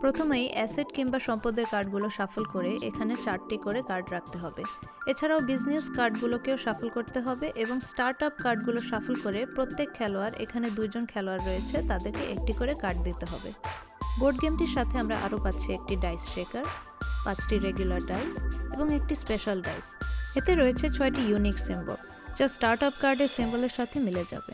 প্রথমেই অ্যাসেট কিংবা সম্পদের কার্ডগুলো শাফল করে এখানে 4টি করে কার্ড রাখতে হবে। এছাড়াও বিজনেস কার্ডগুলোকেও শাফল করতে হবে এবং স্টার্ট আপ কার্ডগুলো শাফল করে প্রত্যেক খেলোয়াড়, এখানে 2জন খেলোয়াড় রয়েছে, তাদেরকে একটি করে কার্ড দিতে হবে। বোর্ড গেমটির সাথে আমরা আরও পাচ্ছি একটি ডাইস শেকার, 5টি রেগুলার ডাইস এবং একটি স্পেশাল ডাইস। এতে রয়েছে 6টি ইউনিক সিম্বল, যা স্টার্ট আপ কার্ডের সিম্বলের সাথে মিলে যাবে।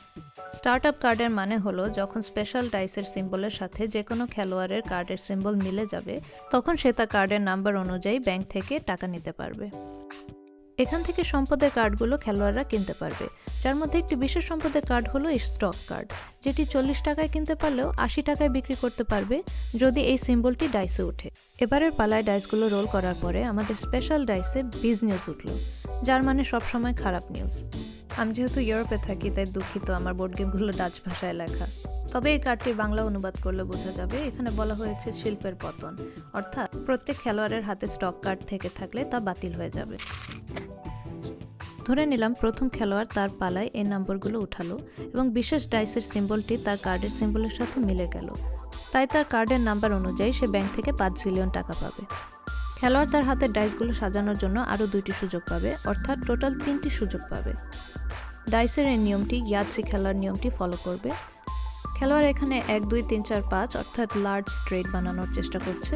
স্টার্ট আপ কার্ডের মানে হলো যখন স্পেশাল ডাইসের সিম্বলের সাথে যে কোনো খেলোয়াড়ের কার্ডের সিম্বল মিলে যাবে, তখন সে তার কার্ডের নাম্বার অনুযায়ী ব্যাংক থেকে টাকা নিতে পারবে। এখান থেকে সম্পদের কার্ডগুলো খেলোয়াড়রা কিনতে পারবে, যার মধ্যে একটি বিশেষ সম্পদের কার্ড হলো স্টক কার্ড, যেটি 40 টাকায় কিনতে পারলেও 80 টাকায় বিক্রি করতে পারবে যদি এই সিম্বলটি ডাইসে ওঠে। এবারের পালায় ডাইসগুলো রোল করার পরে আমাদের স্পেশাল ডাইসে বিজ নিউজ উঠল, যার মানে সবসময় খারাপ নিউজ। আমি যেহেতু ইউরোপে থাকি তাই দুঃখিত, আমার বোর্ড গেমগুলো ডাচ ভাষায় লেখা। তবে এই কার্ডটি বাংলা অনুবাদ করলে বোঝা যাবে। এখানে বলা হয়েছে শিল্পের পতন, অর্থাৎ প্রত্যেক খেলোয়াড়ের হাতে স্টক কার্ড থেকে থাকলে তা বাতিল হয়ে যাবে। ধরে নিলাম প্রথম খেলোয়াড় তার পালায় এই নম্বরগুলো উঠালো এবং বিশেষ ডাইসের সিম্বলটি তার কার্ডের সিম্বলের সাথে মিলে গেল, তাই তার কার্ডের নাম্বার অনুযায়ী সে ব্যাংক থেকে 5 জিলিয়ন টাকা পাবে। খেলোয়াড় তার হাতের ডাইসগুলো সাজানোর জন্য আরও 2টি সুযোগ পাবে, অর্থাৎ টোটাল 3টি সুযোগ পাবে। ডাইসের এই নিয়মটি ইয়াতসি খেলার নিয়মটি ফলো করবে। খেলোয়াড় এখানে 1, 2, 3, 4, 5 অর্থাৎ লার্জ স্ট্রেট বানানোর চেষ্টা করছে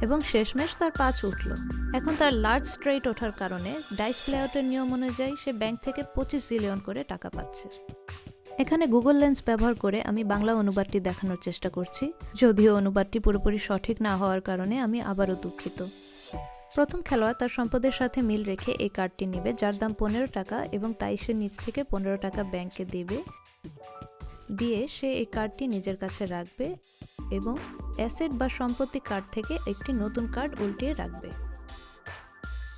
এবং শেষমেশ তার 5 উঠল। এখন তার লার্জ স্ট্রেট ওঠার কারণে ডাইস প্লেআউটের নিয়ম অনুযায়ী সে ব্যাংক থেকে 25 জিলিয়ন করে টাকা পাচ্ছে। এখানে গুগল লেন্স ব্যবহার করে আমি বাংলা অনুবাদটি দেখানোর চেষ্টা করছি, যদিও অনুবাদটি পুরোপুরি সঠিক না হওয়ার কারণে আমি আবারও দুঃখিত। প্রথম খেলোয়াড় তার সম্পদের সাথে মিল রেখে এই কার্ডটি নেবে, যার দাম 15 টাকা, এবং তাই সে নিচ থেকে 15 টাকা ব্যাংকে দিয়ে সে এই কার্ডটি নিজের কাছে রাখবে এবং অ্যাসেট বা সম্পত্তি কার্ড থেকে একটি নতুন কার্ড উল্টিয়ে রাখবে।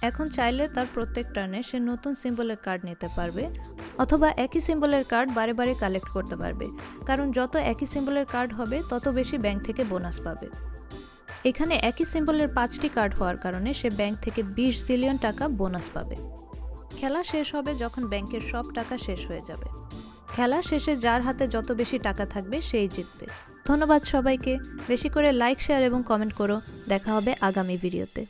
এখন চাইলে তার প্রত্যেক টার্নে সে নতুন সিম্বলের কার্ড নিতে পারবে, অথবা একই সিম্বলের কার্ড বারে বারে কালেক্ট করতে পারবে, কারণ যত একই সিম্বলের কার্ড হবে তত বেশি ব্যাংক থেকে বোনাস পাবে। এখানে একই সিম্বলের 5টি কার্ড হওয়ার কারণে সে ব্যাংক থেকে 20 জিলিয়ন টাকা বোনাস পাবে। খেলা শেষ হবে যখন ব্যাংকের সব টাকা শেষ হয়ে যাবে। খেলা শেষে যার হাতে যত বেশি টাকা থাকবে সেই জিতবে। ধন্যবাদ সবাইকে। বেশি করে লাইক, শেয়ার এবং কমেন্ট করো। দেখা হবে আগামী ভিডিওতে।